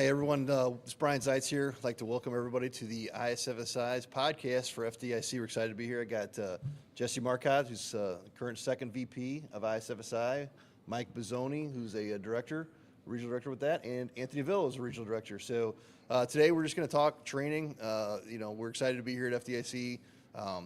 everyone, it's Brian Zeitz here. I'd like to welcome everybody to the ISFSI's podcast for FDIC. We're excited to be here. I got Jesse Marcotte, who's current second VP of ISFSI, Mike Bizzoni, who's a regional director with that, and Anthony Villo is a regional director. So today we're just going to talk training. We're excited to be here at FDIC.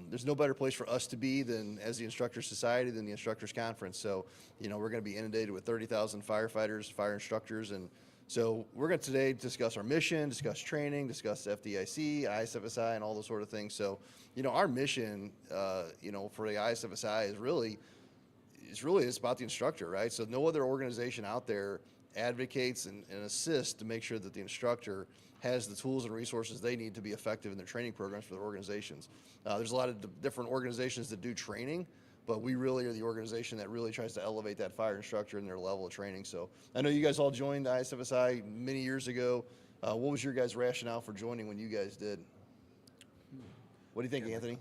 There's no better place for us to be than as the Instructors Society than the Instructors Conference. So, we're going to be inundated with 30,000 firefighters, fire instructors, and so we're going to today discuss our mission, discuss training, discuss FDIC, ISFSI, and all those sort of things. So, our mission, for the ISFSI it's about the instructor, right? So no other organization out there advocates and assists to make sure that the instructor has the tools and resources they need to be effective in their training programs for their organizations. There's a lot of different organizations that do training, but we really are the organization that really tries to elevate that fire instructor in their level of training. So I know you guys all joined ISFSI many years ago. What was your guys' rationale for joining when you guys did? What do you think, Anthony?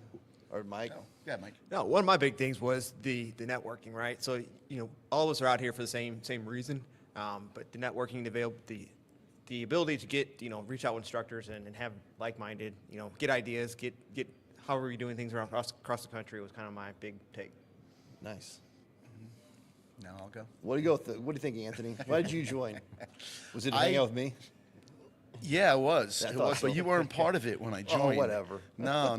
Or Mike? Yeah, Mike. No, one of my big things was the networking, right? So, all of us are out here for the same reason, but the networking, the ability to get, reach out with instructors and have like-minded, get ideas, get how are we doing things around across the country was kind of my big take. Nice. Now I'll go. What do you think, Anthony? Why did you join? Was it to hang out with me? Yeah, it was. I thought so. But you weren't part of it when I joined. Oh, whatever. No.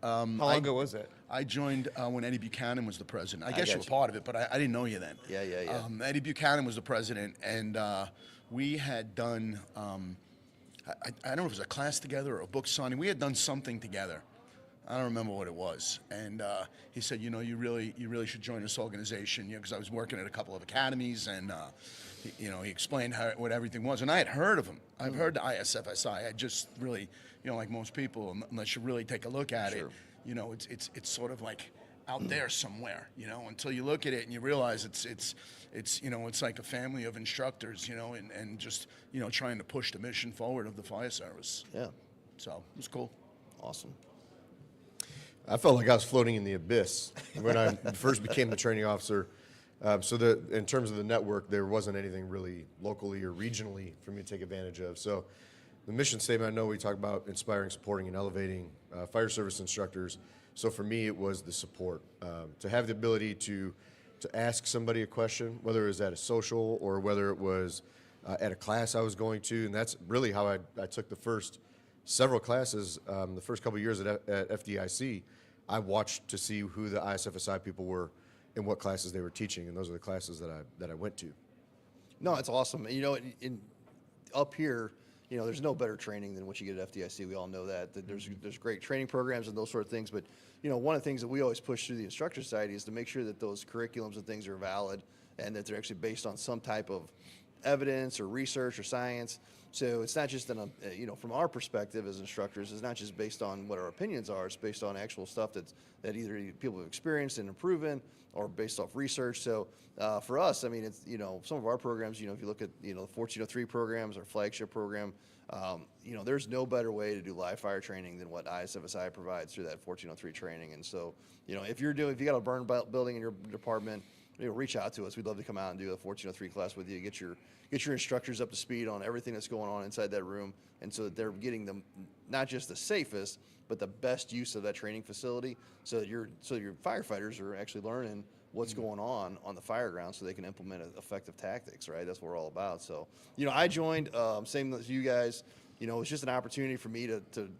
How long ago was it? I joined when Eddie Buchanan was the president. I guess you were you. part of it, but I didn't know you then. Yeah. Eddie Buchanan was the president, and we had done, I don't know if it was a class together or a book signing. We had done something together. I don't remember what it was. And he said, you really should join this organization, because I was working at a couple of academies, and he explained what everything was. And I had heard of him. I've heard the ISFSI. I just really, like most people, unless you really take a look at it, it's sort of like out there somewhere, until you look at it and you realize it's like a family of instructors, and just, trying to push the mission forward of the fire service. Yeah. So it was cool. Awesome. I felt like I was floating in the abyss when I first became the training officer. In terms of the network, there wasn't anything really locally or regionally for me to take advantage of. So the mission statement, I know we talk about inspiring, supporting, and elevating fire service instructors. So for me, it was the support. To have the ability to ask somebody a question, whether it was at a social or whether it was at a class I was going to, and that's really how I took the first several classes. The first couple of years at FDIC, I watched to see who the ISFSI people were and what classes they were teaching, and those are the classes that I went to. No, it's awesome. Up here, there's no better training than what you get at FDIC. We all know that. There's great training programs and those sort of things. But one of the things that we always push through the Instructor Society is to make sure that those curriculums and things are valid and that they're actually based on some type of evidence or research or science. So it's not just from our perspective as instructors, it's not just based on what our opinions are. It's based on actual stuff that either people have experienced and proven or based off research. So for us, it's some of our programs. If you look at the 1403 programs, our flagship program, there's no better way to do live fire training than what ISFSI provides through that 1403 training. And so if you got a burn building in your department, reach out to us. We'd love to come out and do a 1403 class with you, get your instructors up to speed on everything that's going on inside that room, and so that they're getting them not just the safest, but the best use of that training facility, so that your firefighters are actually learning what's going on the fire ground, so they can implement effective tactics. Right, that's what we're all about. So, I joined same as you guys. It was just an opportunity for me to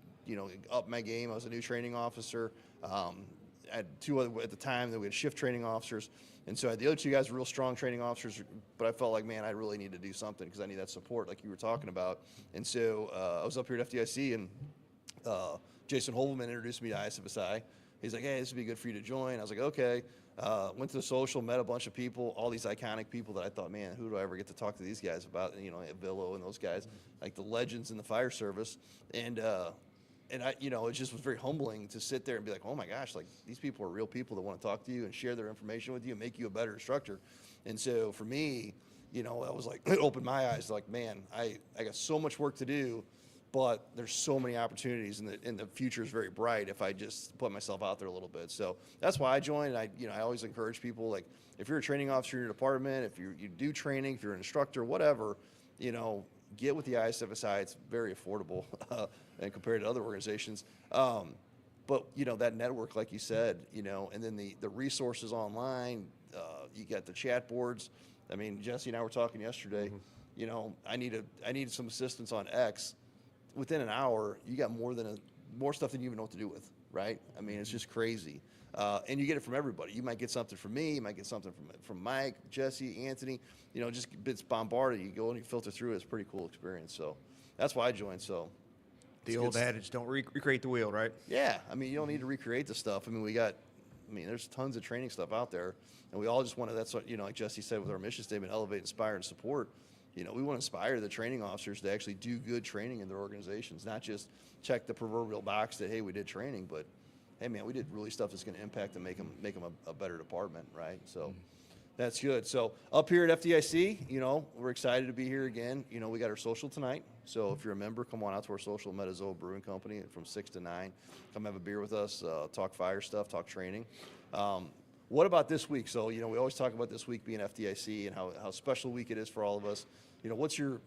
up my game. I was a new training officer. I had two other at the time that we had shift training officers. And so the other two guys were real strong training officers, but I felt like, man, I really need to do something because I need that support like you were talking about. And so I was up here at FDIC, and Jason Holman introduced me to ISFSI. He's like, hey, this would be good for you to join. I was like, okay. Went to the social, met a bunch of people, all these iconic people that I thought, man, who do I ever get to talk to these guys about? Villo and those guys, like the legends in the fire service. And I, it just was very humbling to sit there and be like, oh my gosh, like these people are real people that want to talk to you and share their information with you and make you a better instructor. And so for me, I was like, it opened my eyes, like, man, I got so much work to do, but there's so many opportunities and the future is very bright if I just put myself out there a little bit. So that's why I joined. And I always encourage people, like, if you're a training officer in your department, if you do training, if you're an instructor, whatever, get with the ISFSI, it's very affordable and compared to other organizations. But you know, that network, like you said, you know, and then the resources online, you got the chat boards. I mean, Jesse and I were talking yesterday. You know, I needed some assistance on X. Within an hour, you got more stuff than you even know what to do with, right? I mean, it's just crazy. And you get it from everybody. You might get something from me. You might get something from Mike, Jesse, Anthony. You know, just it's bombarded. You go and you filter through it. It's a pretty cool experience. So that's why I joined. So The old adage, don't recreate the wheel, right? yeah, I mean, you don't need to recreate the stuff. I mean, there's tons of training stuff out there, and we all just want to. That's what, you know, like Jesse said with our mission statement: elevate, inspire, and support. You know, we want to inspire the training officers to actually do good training in their organizations, not just check the proverbial box that, hey, we did training, but hey, man, we did really stuff that's going to impact and make them a better department, right? So that's good. So up here at FDIC, you know, we're excited to be here again. You know, we got our social tonight. So if you're a member, come on out to our social, Metazoa Brewing Company, from 6 to 9. Come have a beer with us, talk fire stuff, talk training. What about this week? So, you know, we always talk about this week being FDIC and how special week it is for all of us. You know, what's your,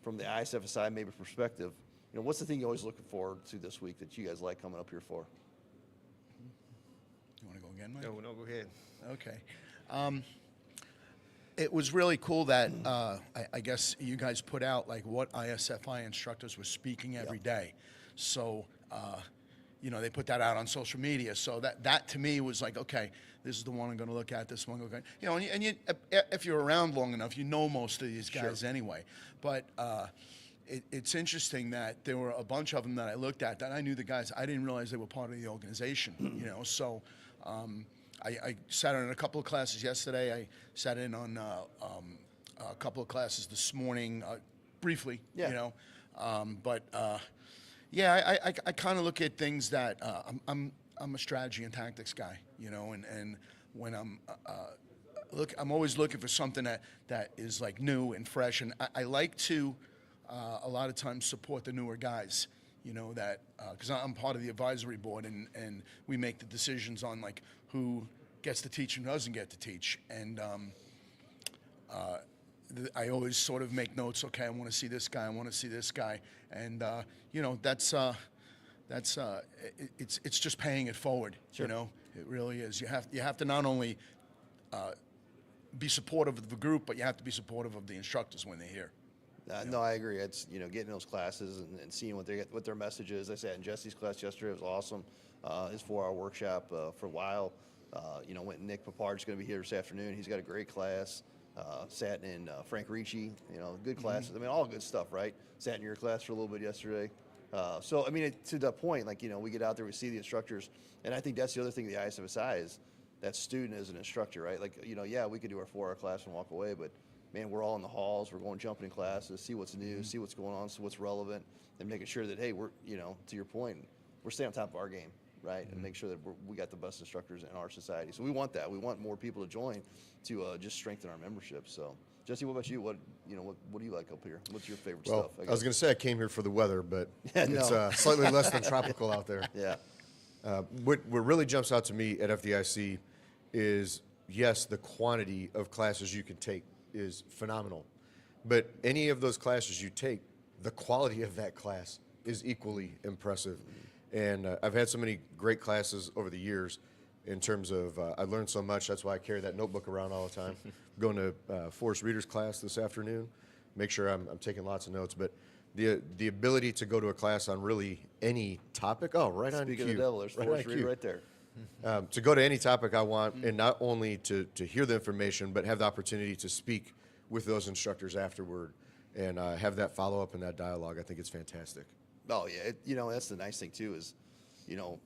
from the ISFSI maybe perspective, you know, what's the thing you're always looking forward to this week that you guys like coming up here for? You want to go again, Mike? No, go ahead. Okay. It was really cool that I guess you guys put out like what ISFI instructors were speaking every day. So, you know, they put that out on social media. So that to me was like, okay, this is the one I'm going to look at. This one, okay. You know, and you, if you're around long enough, you know most of these guys anyway. But it's interesting that there were a bunch of them that I looked at that I knew the guys. I didn't realize they were part of the organization. You know, so. I sat in a couple of classes yesterday. I sat in on a couple of classes this morning, briefly. Yeah. You know, yeah, I kind of look at things that I'm a strategy and tactics guy. You know, and when I'm always looking for something that is like new and fresh, and I like to a lot of times support the newer guys. You know, that because I'm part of the advisory board, and we make the decisions on like who gets to teach and who doesn't get to teach. And I always sort of make notes. Okay, I want to see this guy. I want to see this guy. And you know, that's it's just paying it forward. Sure. You know, it really is. You have to not only be supportive of the group, but you have to be supportive of the instructors when they're here. No, I agree. It's, you know, getting those classes and seeing what their message is. I sat in Jesse's class yesterday. It was awesome. His 4-hour workshop for a while. You know, Nick Papard's going to be here this afternoon. He's got a great class. Sat in Frank Ricci. You know, good classes. I mean, all good stuff, right? Sat in your class for a little bit yesterday. So, I mean, to that point, like, you know, we get out there, we see the instructors, and I think that's the other thing the ISFSI is that student is an instructor, right? Like, you know, yeah, we could do our 4-hour class and walk away, but man, we're all in the halls. We're going jumping in classes, see what's new, see what's going on, see what's relevant, and making sure that, hey, we're, you know, to your point, we're staying on top of our game, right? And make sure that we got the best instructors in our society. So we want that. We want more people to join to just strengthen our membership. So, Jesse, what about you? What do you like up here? What's your favorite Well, stuff? I was going to say I came here for the weather, but Yeah, it's no. slightly less than tropical out there. Yeah. What really jumps out to me at FDIC is, yes, the quantity of classes you can take is phenomenal. But any of those classes you take, the quality of that class is equally impressive. And I've had so many great classes over the years in terms of, I learned so much. That's why I carry that notebook around all the time. I'm going to Forrest Reader's class this afternoon. Make sure I'm taking lots of notes. But the ability to go to a class on really any topic, right on cue. Speaking of the devil, there's Right Forrest on Reader cue. right there. To go to any topic I want, and not only to hear the information, but have the opportunity to speak with those instructors afterward and have that follow-up and that dialogue. I think it's fantastic. Oh, yeah. You know, that's the nice thing, too, is, you know,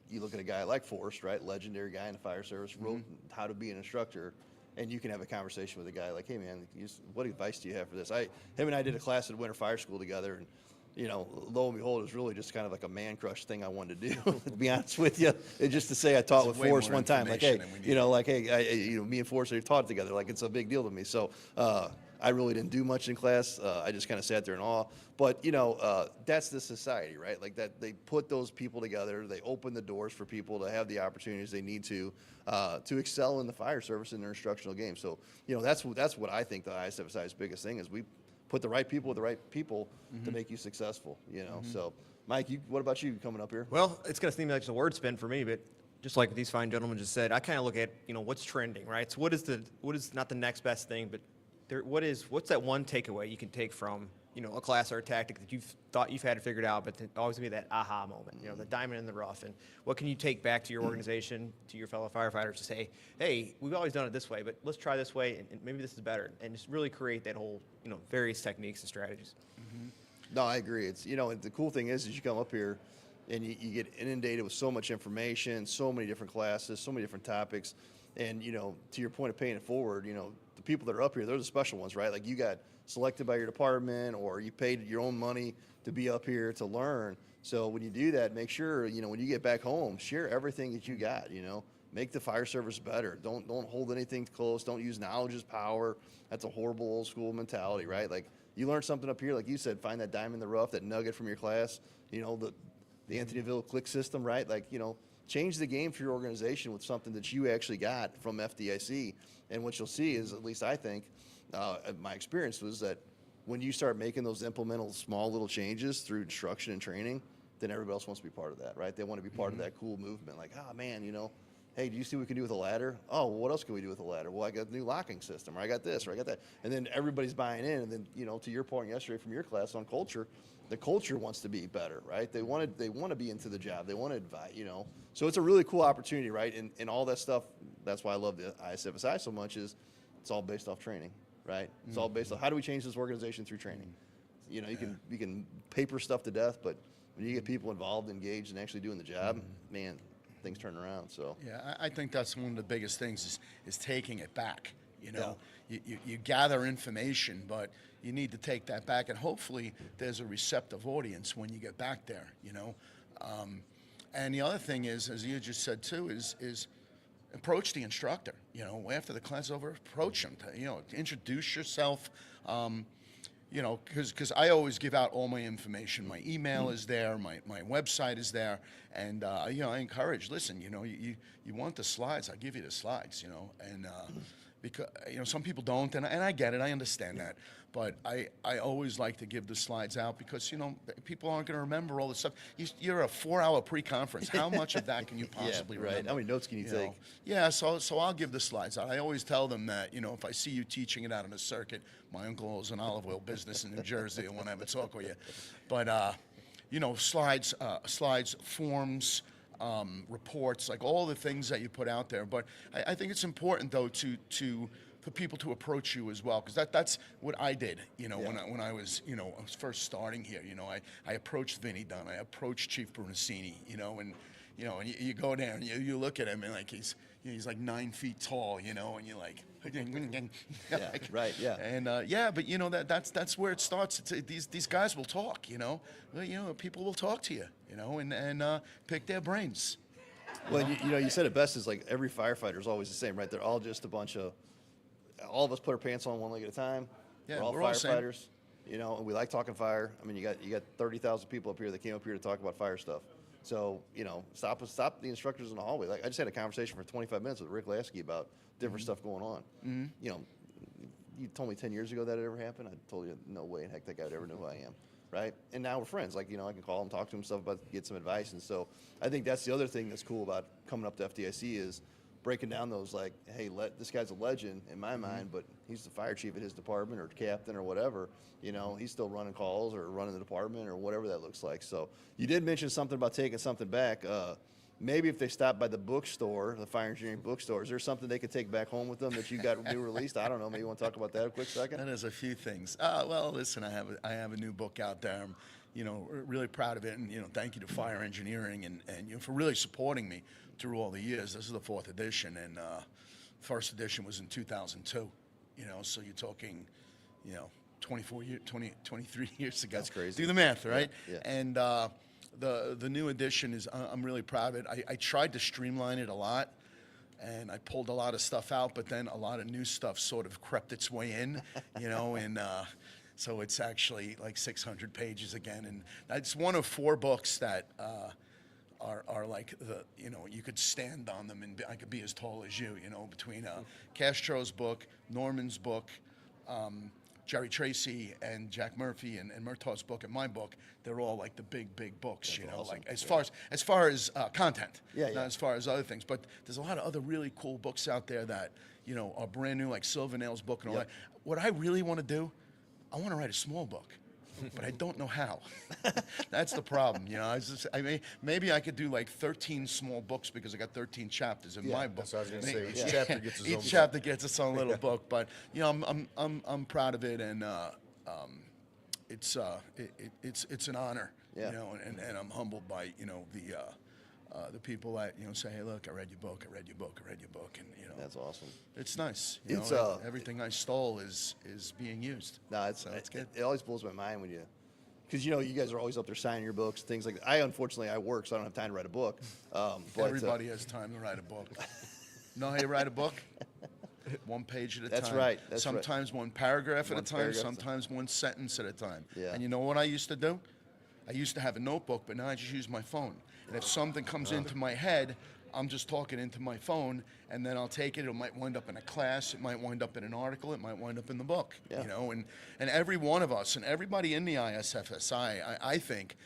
you look at a guy like Forrest, right? Legendary guy in the fire service, wrote how to be an instructor, and you can have a conversation with a guy like, hey, man, what advice do you have for this? Him and I did a class at Winter Fire School together, and, you know, lo and behold, it was really just kind of like a man crush thing I wanted to do, to be honest with you. It's just to say I taught It's with way Forrest more one time. Like, hey, information than we you know, like, hey, me and Forrest, we taught together. Like, it's a big deal to me. So I really didn't do much in class. I just kind of sat there in awe. But, you know, that's the society, right? Like, that they put those people together. They open the doors for people to have the opportunities they need to excel in the fire service in their instructional game. So, you know, that's what I think the ISFSI's biggest thing is. put the right people with the right people to make you successful, you know? So, Mike, what about you coming up here? Well, it's going to seem like it's a word spin for me, but just like these fine gentlemen just said, I kind of look at, what's trending, right? So what is not the next best thing, but what's that one takeaway you can take from, a class or a tactic that you've thought you've had it figured out, but always be that aha moment, the diamond in the rough. And what can you take back to your organization, to your fellow firefighters to say, hey, we've always done it this way, but let's try this way, and maybe this is better, and just really create that whole, various techniques and strategies. No, I agree. It's, the cool thing is you come up here and you get inundated with so much information, so many different classes, so many different topics. And, to your point of paying it forward, the people that are up here, they're the special ones, right? Like you got selected by your department or you paid your own money to be up here to learn. So when you do that, make sure, when you get back home, share everything that you got, make the fire service better. Don't hold anything close. Don't use knowledge as power. That's a horrible old school mentality, right? Like you learn something up here, like you said, find that diamond in the rough, that nugget from your class, the Anthonyville click system, right? Like, change the game for your organization with something that you actually got from FDIC. And what you'll see is, at least I think, my experience was that when you start making those implemental small little changes through instruction and training, then everybody else wants to be part of that, right? They want to be part of that cool movement. Like, oh man, hey, do you see what we can do with a ladder? Oh, well, what else can we do with a ladder? Well, I got a new locking system, or I got this, or I got that. And then everybody's buying in. And then, to your point yesterday from your class on culture, the culture wants to be better, right? They want to be into the job. They want to advise, So it's a really cool opportunity, right? And all that stuff, that's why I love the ISFSI so much, is it's all based off training, right? It's all based on how do we change this organization through training. You can paper stuff to death, but when you get people involved, engaged, and actually doing the job, man, things turn around. So Yeah, I think that's one of the biggest things is taking it back. You gather information, but you need to take that back, and hopefully there's a receptive audience when you get back there. And the other thing is, as you just said too, is approach the instructor. After the class is over, approach them. Introduce yourself. Because I always give out all my information. My email is there, my website is there, and I encourage. Listen, you want the slides? I'll give you the slides. And because some people don't, and I get it, I understand that, but I always like to give the slides out because people aren't going to remember all this stuff. You're a 4-hour pre-conference. How much of that can you possibly right. remember? How many notes can you take? Yeah, so I'll give the slides out. I always tell them that, if I see you teaching it out on a circuit, my uncle owns an olive oil business in New Jersey, and want to have a talk with you. But, slides, forms, reports, like all the things that you put out there. But I think it's important, though, for people to approach you as well, because that's what I did, when I was first starting here. I approached Vinny Dunn, I approached Chief Brunacini, and you go down, you look at him, and like he's like 9 feet tall, and you're like, Yeah, right, yeah. And but that's where it starts. These guys will talk, people will talk to you, and pick their brains. Well, you said it best, is like every firefighter is always the same, right? They're all just a bunch of, all of us put our pants on one leg at a time. Yeah, we're all we're all same. firefighters, and we like talking fire. I mean, you got 30,000 people up here that came up here to talk about fire stuff. So, stop the instructors in the hallway. Like I just had a conversation for 25 minutes with Rick Lasky about different stuff going on. You told me 10 years ago that it ever happened. I told you no way in heck that guy would ever know who I am, right? And now we're friends. Like, I can call him, talk to him, stuff about, get some advice. And so I think that's the other thing that's cool about coming up to FDIC is breaking down those, like, hey, this guy's a legend in my mind, but he's the fire chief at his department or captain or whatever. He's still running calls or running the department or whatever that looks like. So you did mention something about taking something back. Maybe if they stop by the bookstore, the fire engineering bookstore, is there something they could take back home with them that you got new released? I don't know. Maybe you want to talk about that a quick second? There's a few things. Well, listen, I have a new book out there. I'm, really proud of it, and thank you to Fire Engineering and for really supporting me through all the years. This is the 4th edition, and first edition was in 2002. So you're talking, 23 years ago. That's crazy. Do the math, right? Yeah. And the new edition is, I'm really proud of it. I tried to streamline it a lot, and I pulled a lot of stuff out, but then a lot of new stuff sort of crept its way in, and so it's actually like 600 pages again. And it's one of 4 books that are like you could stand on them, and I could be as tall as you, between Castro's book, Norman's book, Jerry Tracy and Jack Murphy and Murtaugh's book and my book, they're all like the big books, That's you know, awesome. like as far as content, Yeah, not yeah. as far as other things. But there's a lot of other really cool books out there that, you know, are brand new, like Silvernail's book and all Yep. that. What I really want to do, I want to write a small book. But I don't know how. That's the problem, you know. Maybe I could do like 13 small books because I got 13 chapters in my book. that's what I was gonna say. I mean, Each chapter gets its own Each book. chapter gets its own little book. But you know, I'm proud of it, and it's an honor, Yeah. you know, and I'm humbled by, you know, the people that, you know, say, hey, look, I read your book, and you know, That's awesome. it's nice. You It's, know, everything I stole is being used. No, it's So it's good. It always blows my mind when you, because you know you guys are always up there signing your books, things like that. Unfortunately I work, so I don't have time to write a book. But Everybody has time to write a book. Know how you write a book? One page at a That's time. right, that's right. Sometimes one paragraph One at a time, paragraph. sometimes one sentence at a time. Yeah. And you know what I used to do? I used to have a notebook, but now I just use my phone. And if something comes into my head, I'm just talking into my phone, and then I'll take it. It might wind up in a class. It might wind up in an article. It might wind up in the book. Yeah. You know, and every one of us and everybody in the ISFSI, I think,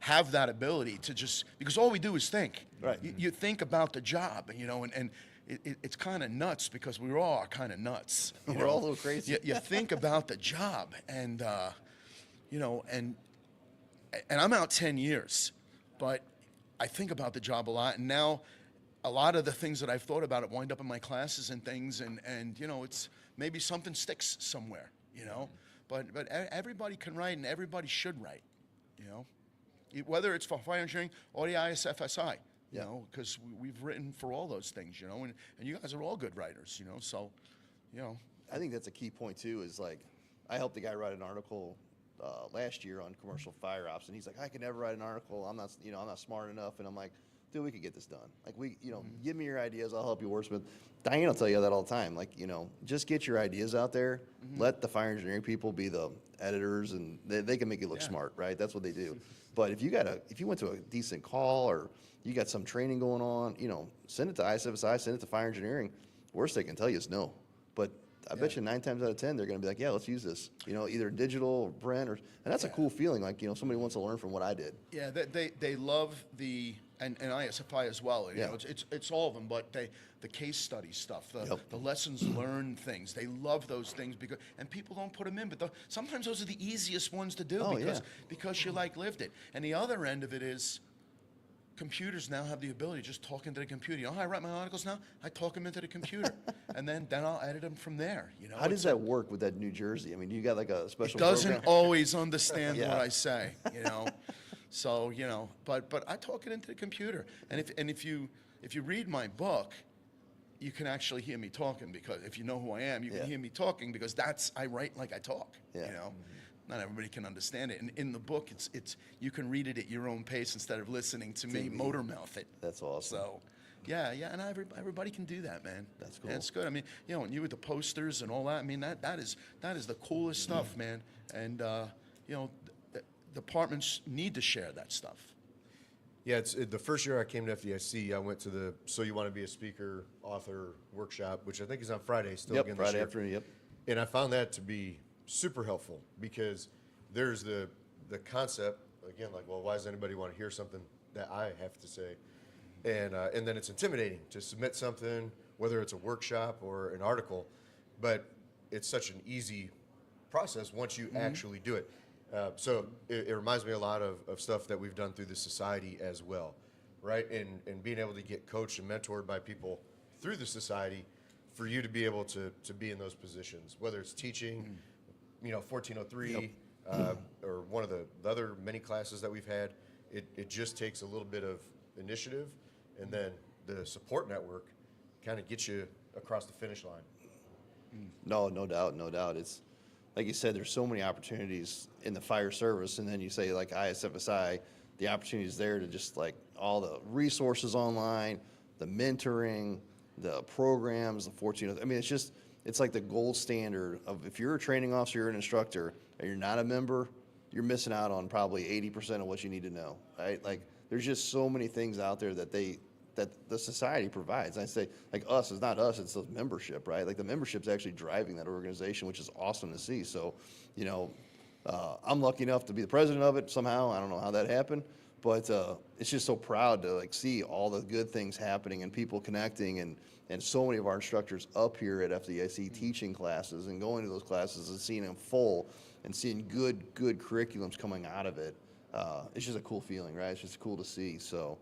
have that ability to just, because all we do is think. Right. You think about the job, you know, and it's kind of nuts because we all are kind of nuts. You We're know? all a little crazy. You think about the job, and you know, and I'm out 10 years, but I think about the job a lot, and now a lot of the things that I've thought about it wind up in my classes and things, and you know, it's maybe something sticks somewhere, you know, but everybody can write and everybody should write, you know, whether it's for fire engineering or the ISFSI, you Yeah. know, because we've written for all those things, you know, and you guys are all good writers, you know, so, you know. I think that's a key point too. Is like, I helped a guy write an article last year on commercial fire ops, and he's like, I can never write an article. I'm not smart enough. And I'm like, dude, we could get this done. Like give me your ideas. I'll help you wordsmith. Diane will tell you that all the time. Like, you know, just get your ideas out there. Let the fire engineering people be the editors, and they can make you look Yeah. smart, right? That's what they do. But if you went to a decent call or you got some training going on, you know, send it to ISFSI, send it to fire engineering. Worst they can tell you is no. But I bet you 9 times out of 10 they're going to be like, yeah, let's use this. You know, either digital or Brent, and that's a cool feeling. Like, you know, somebody wants to learn from what I did. Yeah, they love and ISFI as well. You Yeah. know, it's all of them, but the case study stuff, the Yep. lessons learned things, they love those things and people don't put them in, but sometimes those are the easiest ones to do Oh, because you like lived it. And the other end of it is, computers now have the ability to just talk into the computer. You know how I write my articles now? I talk them into the computer, and then I'll edit them from there. You know, How does that work with that New Jersey? I mean, you got like a special doesn't program? always understand Yeah. what I say, you know. So, you know, but I talk it into the computer. And if you read my book, you can actually hear me talking, because if you know who I am, you Yeah. can hear me talking, because I write like I talk, Yeah. you know. Not everybody can understand it. And in the book, it's you can read it at your own pace instead of listening to me motor mouth it. That's awesome. So, yeah, and everybody can do that, man. That's Yeah, cool. it's good. I mean, you know, and you with the posters and all that. I mean, that is the coolest stuff, man. And you know, departments need to share that stuff. Yeah, the first year I came to FDIC, I went to the So You Want to Be a Speaker author workshop, which I think is on Friday still Yep, again this Friday year. afternoon, yep. And I found that to be super helpful, because there's the concept, again, like, well, why does anybody want to hear something that I have to say? And then it's intimidating to submit something, whether it's a workshop or an article, but it's such an easy process once you actually do it. So it reminds me a lot of stuff that we've done through the society as well, right? And being able to get coached and mentored by people through the society for you to be able to be in those positions, whether it's teaching, you know, 1403, or one of the other many classes that we've had. It just takes a little bit of initiative, and then the support network kind of gets you across the finish line. No doubt. It's like you said, there's so many opportunities in the fire service, and then you say like ISFSI, the opportunities there to just like all the resources online, the mentoring, the programs, the 14. I mean, it's like the gold standard of, if you're a training officer, you're an instructor, and you're not a member, you're missing out on probably 80% of what you need to know, right? Like, there's just so many things out there that they that the society provides. I say, like, us is not us, it's the membership, right? Like, the membership's actually driving that organization, which is awesome to see. So, you know, I'm lucky enough to be the president of it somehow. I don't know how that happened, but it's just so proud to, like, see all the good things happening and people connecting, and so many of our instructors up here at FDIC teaching classes and going to those classes and seeing them full and seeing good curriculums coming out of it. It's just a cool feeling, right? It's just cool to see. So,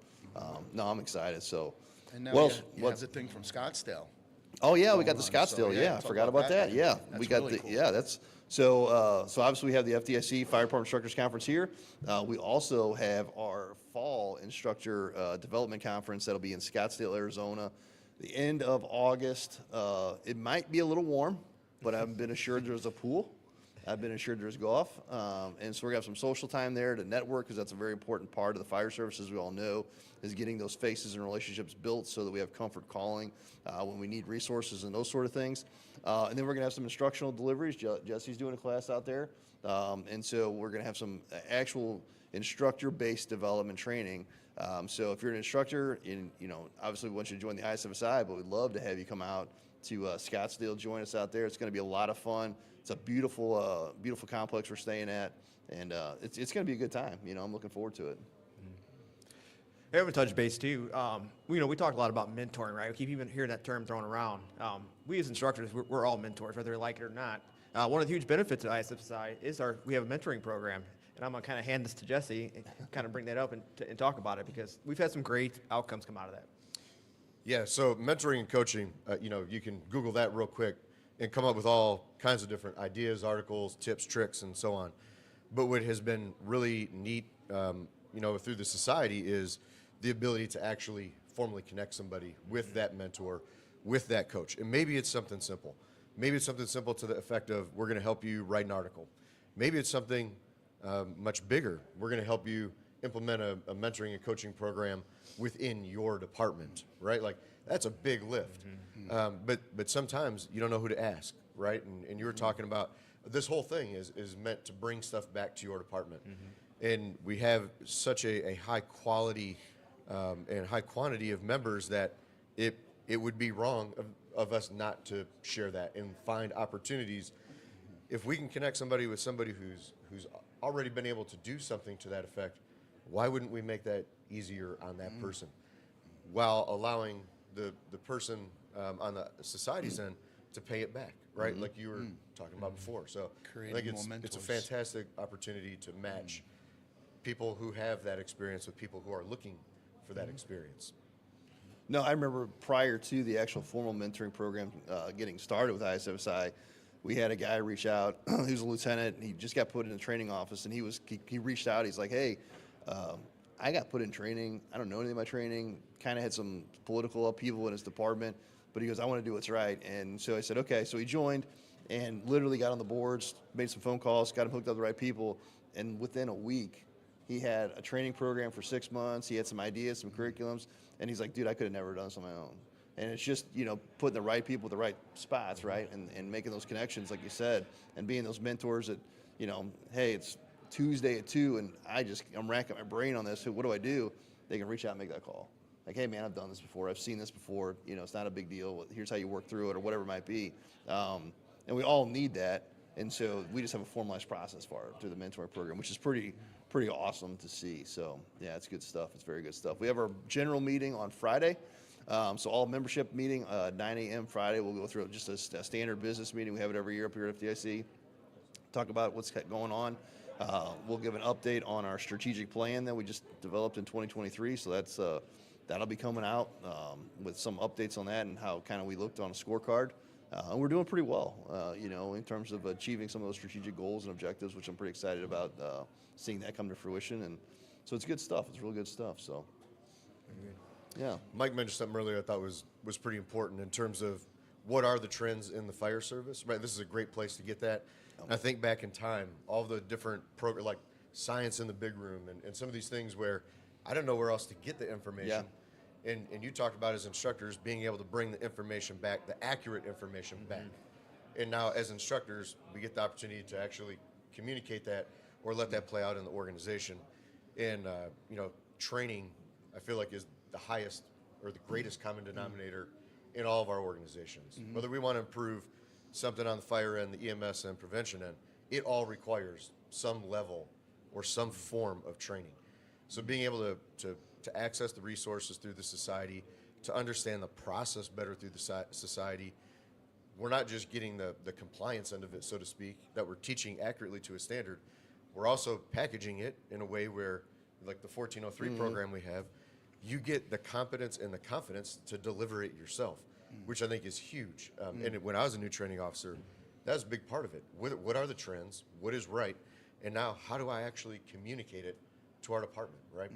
no, I'm excited. So, And now well, you have the thing from Scottsdale. oh yeah, we got the going on. So, Scottsdale. yeah, Yeah, I talk forgot about about that. that. Yeah, That's we got really the cool. yeah. That's so. So obviously we have the FDIC Fire Department Instructors Conference here. We also have our fall instructor development conference that'll be in Scottsdale, Arizona, the end of August. It might be a little warm, but I've been assured there's a pool. I've been assured there's golf, and so we're gonna have some social time there to network, because that's a very important part of the fire service, as we all know, is getting those faces and relationships built so that we have comfort calling when we need resources and those sort of things. And then we're gonna have some instructional deliveries. Jesse's doing a class out there, and so we're gonna have some actual instructor-based development training. So if you're an instructor, obviously we want you to join the ISFSI, but we'd love to have you come out to Scottsdale, join us out there. It's going to be a lot of fun. It's a beautiful, beautiful complex we're staying at, and it's going to be a good time. I'm looking forward to it. I haven't touched base too. We talk a lot about mentoring, right? We keep even hearing that term thrown around. We as instructors, we're all mentors, whether we like it or not. One of the huge benefits of ISFSI is we have a mentoring program, and I'm gonna kind of hand this to Jesse and kind of bring that up and talk about it, because we've had some great outcomes come out of that. Yeah, so mentoring and coaching, you can Google that real quick and come up with all kinds of different ideas, articles, tips, tricks, and so on. But what has been really neat, through the society is the ability to actually formally connect somebody with that mentor, with that coach. And maybe it's something simple. Maybe it's something simple to the effect of, we're going to help you write an article. Maybe it's something much bigger. We're going to help you implement a mentoring and coaching program within your department, right? Like, that's a big lift. But sometimes you don't know who to ask, right? And you were talking about this whole thing is meant to bring stuff back to your department. And we have such a high quality and high quantity of members that it would be wrong of us not to share that and find opportunities. If we can connect somebody with somebody who's already been able to do something to that effect, why wouldn't we make that easier on that person, while allowing the person on the society's end to pay it back, right? Like you were talking about before. So I think it's a mentors. fantastic opportunity to match people who have that experience with people who are looking for that experience. No, I remember prior to the actual formal mentoring program getting started with ISFSI, we had a guy reach out. He was a lieutenant, and he just got put in a training office, and he reached out. He's like, hey, I got put in training. I don't know anything about training. Kind of had some political upheaval in his department, but he goes, I want to do what's right. And so I said, okay. So he joined and literally got on the boards, made some phone calls, got him hooked up with the right people. And within a week, he had a training program for 6 months. He had some ideas, some curriculums. And he's like, dude, I could have never done this on my own. And it's just, putting the right people at the right spots, right? And making those connections, like you said, and being those mentors that, hey, it's Tuesday at 2, and I'm racking my brain on this. What do I do? They can reach out and make that call. Like, hey, man, I've done this before. I've seen this before. It's not a big deal. Here's how you work through it, or whatever it might be. And we all need that. And so we just have a formalized process for it through the mentoring program, which is pretty awesome to see. So, yeah, it's good stuff. It's very good stuff. We have our general meeting on Friday. So all membership meeting, 9 a.m. Friday. We'll go through just a standard business meeting. We have it every year up here at FDIC. Talk about what's going on. We'll give an update on our strategic plan that we just developed in 2023. So that'll be coming out with some updates on that and how kind of we looked on a scorecard. And we're doing pretty well, in terms of achieving some of those strategic goals and objectives, which I'm pretty excited about seeing that come to fruition. And so it's good stuff. It's real good stuff. So, yeah. Mike mentioned something earlier I thought was pretty important in terms of what are the trends in the fire service. Right, this is a great place to get that. And I think back in time, all the different programs like Science in the Big Room and some of these things where I don't know where else to get the information. Yeah. And you talked about as instructors being able to bring the information back, the accurate information back. And now as instructors, we get the opportunity to actually communicate that or let that play out in the organization. And, training, I feel like, is the highest or the greatest common denominator in all of our organizations. Whether we want to improve something on the fire end, the EMS and prevention end, it all requires some level or some form of training. So being able to access the resources through the society, to understand the process better through the society, we're not just getting the compliance end of it, so to speak, that we're teaching accurately to a standard. We're also packaging it in a way where, like the 1403 program we have, you get the competence and the confidence to deliver it yourself, which I think is huge. And when I was a new training officer, that was a big part of it. What are the trends? What is right? And now, how do I actually communicate it to our department, right?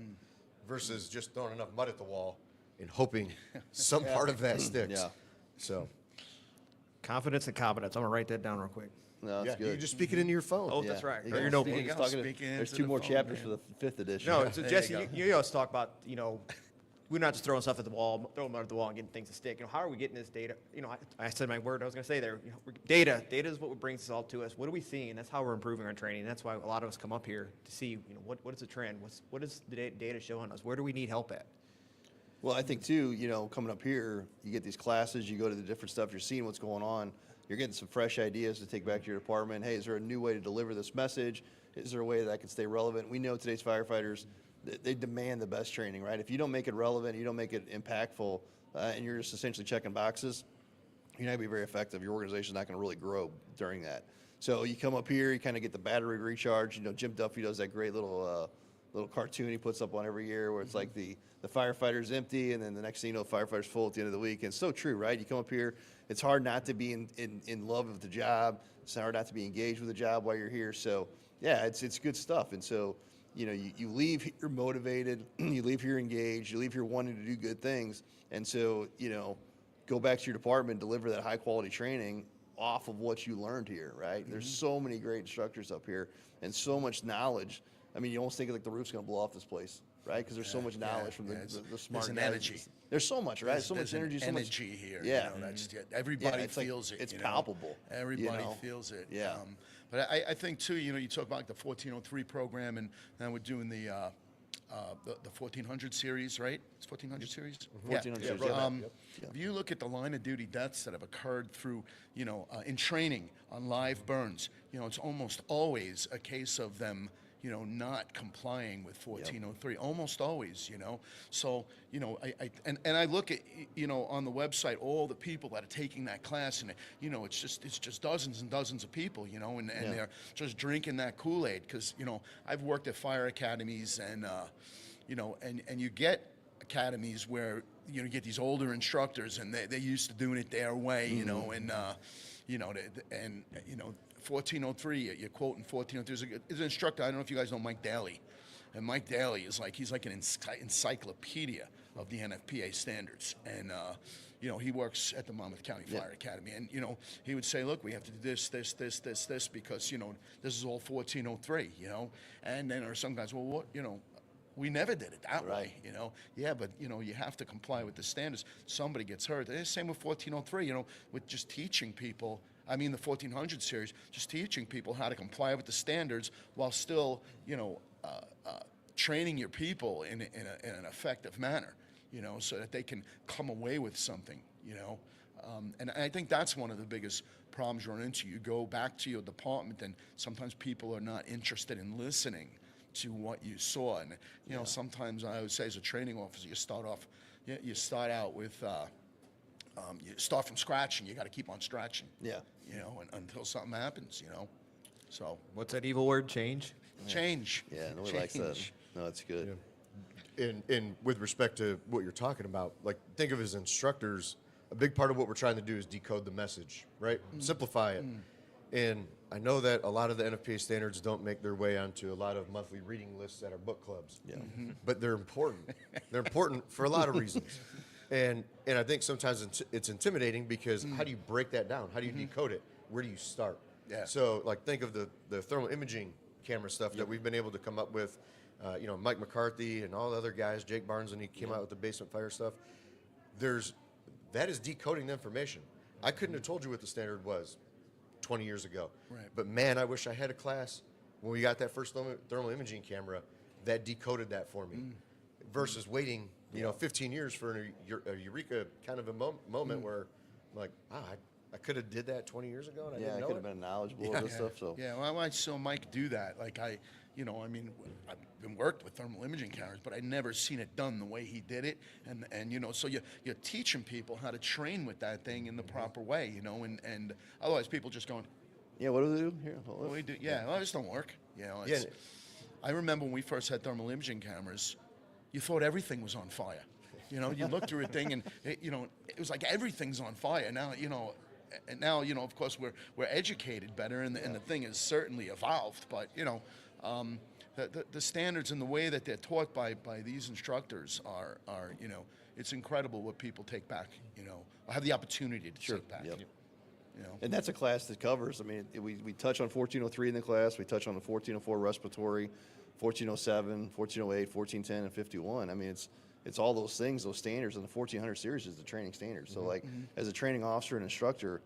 Versus just throwing enough mud at the wall and hoping some part of that sticks. Yeah. So, Confidence and competence. I'm gonna write that down real quick. No, that's you good. just speak it into your phone. Oh, that's right. You Or your gotta notebook. speak- There you it's go. talking- Speak There's into 2 the more phone, chapters man. for the 5th edition. No, so There Jesse, you you always talk about, we're not just throwing stuff at the wall, throwing them at the wall and getting things to stick. How are we getting this data? I said my word I was going to say there. Data is what brings this all to us. What are we seeing? And that's how we're improving our training. That's why a lot of us come up here to see, what is the trend? What is the data showing us? Where do we need help at? Well, I think too, coming up here, you get these classes, you go to the different stuff, you're seeing what's going on, you're getting some fresh ideas to take back to your department. Hey, is there a new way to deliver this message? Is there a way that I can stay relevant? We know today's firefighters, they demand the best training, right? If you don't make it relevant, you don't make it impactful, and you're just essentially checking boxes, you're not going to be very effective. Your organization's not going to really grow during that. So you come up here, you kind of get the battery recharge. Jim Duffy does that great little cartoon he puts up on every year where it's like the firefighter's empty, and then the next thing you know, the firefighter's full at the end of the week. And it's so true, right? You come up here, it's hard not to be in love with the job. It's hard not to be engaged with the job while you're here. So yeah, it's good stuff. And so, you leave here motivated, you leave here engaged, you leave here wanting to do good things. And so, go back to your department, deliver that high quality training off of what you learned here, right? There's so many great instructors up here and so much knowledge. I mean, you almost think like the roof's going to blow off this place, right? Because there's so much knowledge from the smart There's an guys. energy. There's so much, right? So much There's energy, an so much energy here. Yeah. That's everybody it's like- feels it. it's palpable, Everybody feels it. Yeah. But I think too, you talk about the 1403 program, and now we're doing the 1400 series, right? It's 1400 series. 1400 series, yeah. If you look at the line of duty deaths that have occurred through, in training on live burns, it's almost always a case of them, not complying with 1403, almost always, So, I look at, on the website, all the people that are taking that class, and, it's just dozens and dozens of people, and they're just drinking that Kool-Aid because, I've worked at fire academies and, and you get academies where, you get these older instructors and they're used to doing it their way, and, 1403, you're quoting 1403. There's an instructor, I don't know if you guys know Mike Daly. And Mike Daly is he's like an encyclopedia of the NFPA standards. And, he works at the Monmouth County Fire Academy. And, he would say, look, we have to do this because, this is all 1403, And then there are some guys, well, what, we never did it that way, Yeah, but, you have to comply with the standards. Somebody gets hurt. It's the same with 1403, with just teaching people. I mean, the 1400 series, just teaching people how to comply with the standards while still, training your people in an effective manner, so that they can come away with something, And I think that's one of the biggest problems you run into. You go back to your department, and sometimes people are not interested in listening to what you saw. And, sometimes I would say as a training officer, you start out with, you start from scratch, and you got to keep on scratching. Yeah. Until something happens. So What's that evil word? Change? change. Yeah, nobody likes that. Change. No, it's good. And with respect to what you're talking about, like think of as instructors, a big part of what we're trying to do is decode the message, right? Simplify it. And I know that a lot of the NFPA standards don't make their way onto a lot of monthly reading lists at our book clubs. Yeah. But they're important. They're important for a lot of reasons. And I think sometimes it's intimidating because how do you break that down? How do you decode it? Where do you start? Yeah. So like think of the thermal imaging camera stuff that we've been able to come up with. Mike McCarthy and all the other guys, Jake Barnes, when he came out with the basement fire stuff. That is decoding the information. I couldn't have told you what the standard was 20 years ago. Right. But man, I wish I had a class when we got that first thermal imaging camera that decoded that for me versus waiting you know, 15 years for a eureka kind of a moment where I'm like, wow, I could have did that 20 years ago and I Yeah, didn't I know could it. have been knowledgeable of this stuff. So Yeah, well, I saw Mike do that. Like you know, I mean, I've been worked with thermal imaging cameras, but I never seen it done the way he did it. And you know, so you're teaching people how to train with that thing in the proper way, you know, and otherwise people just going, yeah, what do we do here? what do we do? Yeah, well, this don't work. You know, Yeah. I remember when we first had thermal imaging cameras, you thought everything was on fire. You know, you looked through a thing and you know, it was like everything's on fire. Now, you know, and now, you know, of course, we're educated better, and the thing has certainly evolved. But you know, the standards and the way that they're taught by these instructors are you know, it's incredible what people take back. You know, or have the opportunity to take back. Yep. You know, And that's a class that covers. I mean, we touch on 1403 in the class. We touch on the 1404 respiratory, 1407, 1408, 1410, and 51. I mean, it's all those things, those standards, and the 1400 series is the training standard. So, like, as a training officer and instructor,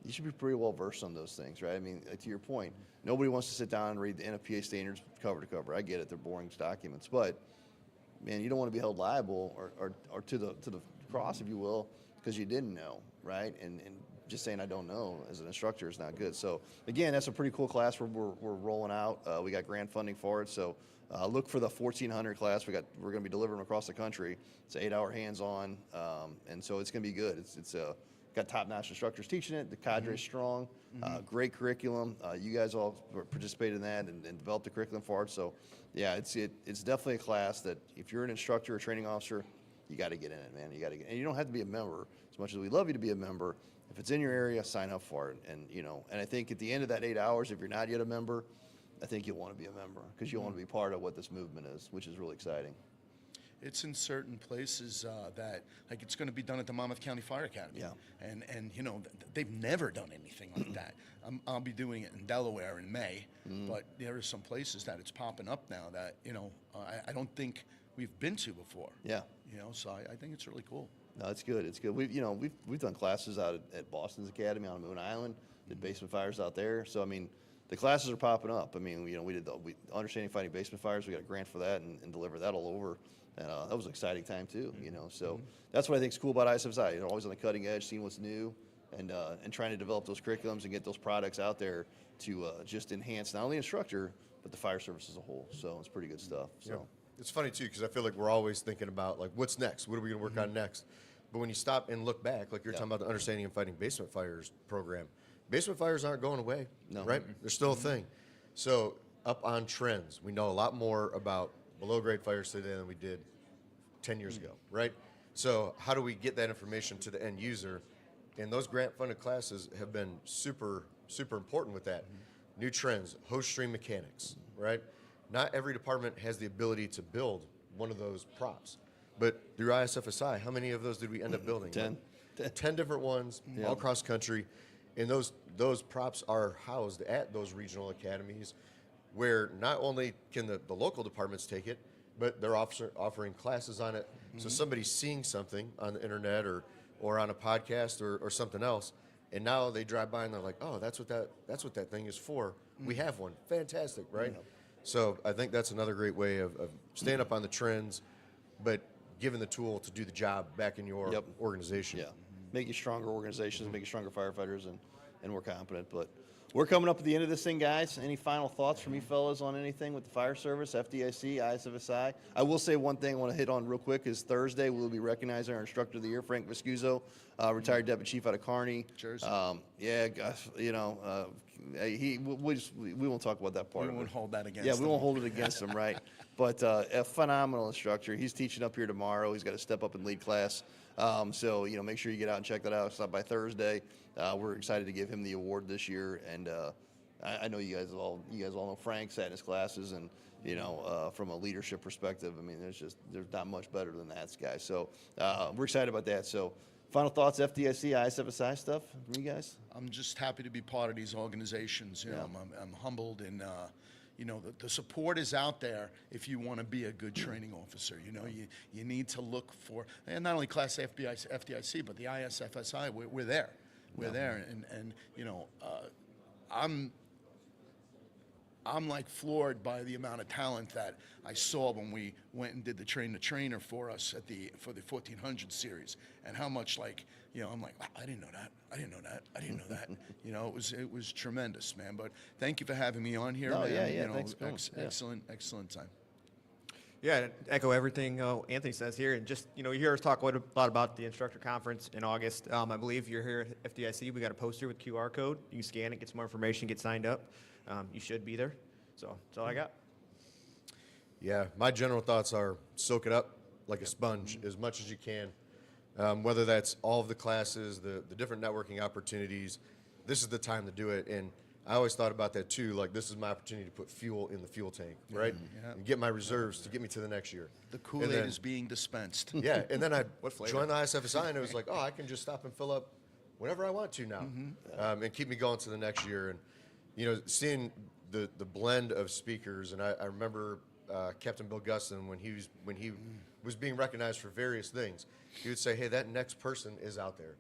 you should be pretty well versed on those things, right? I mean, to your point, nobody wants to sit down and read the NFPA standards cover to cover. I get it; they're boring documents, but man, you don't want to be held liable or to the cross, if you will, because you didn't know, right? And just saying I don't know as an instructor is not good. So again, that's a pretty cool class we're rolling out. We got grant funding for it, so look for the 1400 class. We're going to be delivering across the country. It's an 8-hour hands-on, and so it's going to be good. It's got top-notch instructors teaching it. The cadre is strong. Great curriculum. You guys all participated in that and developed the curriculum for it. So yeah, it's definitely a class that if you're an instructor or training officer, you got to get in it, man. You got to get, and you don't have to be a member. As much as we love you to be a member, if it's in your area, sign up for it. And you know, and I think at the end of that 8 hours, if you're not yet a member, I think you'll want to be a member because you'll want to be part of what this movement is, which is really exciting. it's in certain places that, like, it's going to be done at the Monmouth County Fire Academy. Yeah. And you know, they've never done anything like that. I'll be doing it in Delaware in May, but there are some places that it's popping up now that, you know, I don't think we've been to before. Yeah. You know, so I think it's really cool. No, it's good. It's good. We've done classes out at Boston's Academy on Moon Island, did basement fires out there. So I mean, the classes are popping up. I mean, you know, we understanding fighting basement fires. We got a grant for that and delivered that all over. And that was an exciting time too. You know, so that's what I think is cool about ISFSI. You're always on the cutting edge, seeing what's new, and trying to develop those curriculums and get those products out there to just enhance not only instructor but the fire service as a whole. So it's pretty good stuff. So. Yeah. It's funny too because I feel like we're always thinking about like what's next, what are we going to work on next. But when you stop and look back, like you're talking about the Understanding and Fighting Basement Fires program, basement fires aren't going away, No. right? They're still a thing. So up on trends, we know a lot more about below grade fires today than we did 10 years ago, right? So how do we get that information to the end user? And those grant funded classes have been super, super important with that. New trends, hose stream mechanics, right? Not every department has the ability to build one of those props. But through ISFSI, how many of those did we end up building? 10. 10 different ones, all across country. And those props are housed at those regional academies where not only can the local departments take it, but they're offering classes on it. So somebody's seeing something on the internet or on a podcast or something else, and now they drive by and they're like, oh, that's what that thing is for. We have one. Fantastic, right? So I think that's another great way of staying up on the trends, but given the tool to do the job back in your organization. Yeah, make you stronger organizations, make you stronger firefighters, and more competent. But we're coming up at the end of this thing, guys. Any final thoughts from you fellas on anything with the fire service, FDIC, ISFSI? I will say one thing I want to hit on real quick is Thursday we'll be recognizing our Instructor of the Year, Frank Viscuso, retired Deputy Chief out of Kearney. Jersey. Yeah, gosh, you know, we won't talk about that part We of won't it. hold that against Yeah, we them. won't hold it against him, right? But a phenomenal instructor. He's teaching up here tomorrow. He's got to step up and lead class. So, you know, make sure you get out and check that out. Stop by Thursday. We're excited to give him the award this year. And I know you guys all know Frank sat in his classes, and, you know, from a leadership perspective, I mean, there's not much better than that guy. So we're excited about that. So final thoughts, FDIC, ISFSI stuff from you guys? I'm just happy to be part of these organizations. You know, I'm humbled, and you know, the support is out there if you want to be a good training officer. You know, you need to look for, and not only Class FDIC, but the ISFSI. We're there. We're there, and you know, I'm like floored by the amount of talent that I saw when we went and did the train the trainer for us for the 1400 series, and how much, like, I'm like, wow, I didn't know that. I didn't know that. I didn't know that. It was tremendous, man. But thank you for having me on here, No, man. yeah, thanks for coming. Yeah. Excellent time. Yeah, and echo everything Anthony says here, and just you hear us talk a lot about the instructor conference in August. I believe you're here at FDIC. We got a poster with QR code. You can scan it, get some more information, get signed up. You should be there. So that's all I got. Yeah, my general thoughts are soak it up like a sponge as much as you can. Whether that's all of the classes, the different networking opportunities, this is the time to do it. And I always thought about that too. Like, this is my opportunity to put fuel in the fuel tank, right? Yeah. And get my reserves to get me to the next year. The Kool-Aid is being dispensed. Yeah, and then I What flavor? joined the ISFSI, and it was like, oh, I can just stop and fill up whenever I want to now, and keep me going to the next year. And seeing the blend of speakers, and I remember Captain Bill Gustin when he was being recognized for various things. He would say, hey, that next person is out there,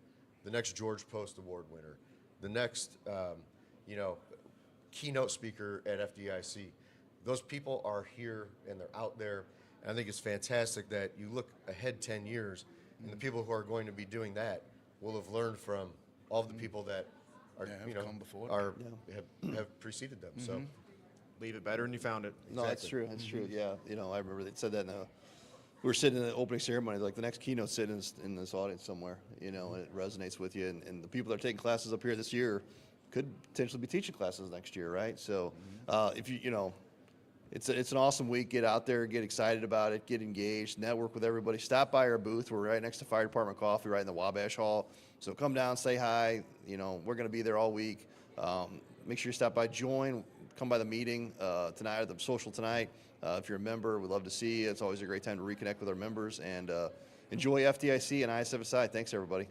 the next George Post Award winner, the next keynote speaker at FDIC. Those people are here and they're out there. And I think it's fantastic that you look ahead 10 years, and the people who are going to be doing that will have learned from all of the people that are, have come before. have preceded them. So Leave it better than you found it. No, that's true. That's true. Yeah, I remember they said that. We were sitting in the opening ceremony, like the next keynote sitting in this audience somewhere, and it resonates with you. And the people that are taking classes up here this year could potentially be teaching classes next year, right? So if it's an awesome week. Get out there, get excited about it, get engaged, network with everybody. Stop by our booth. We're right next to Fire Department Coffee, right in the Wabash Hall. So come down, say hi. We're going to be there all week. Make sure you stop by, join, come by the meeting tonight, or the social tonight. If you're a member, we'd love to see you. It's always a great time to reconnect with our members, and enjoy FDIC and ISFSI. Thanks, everybody.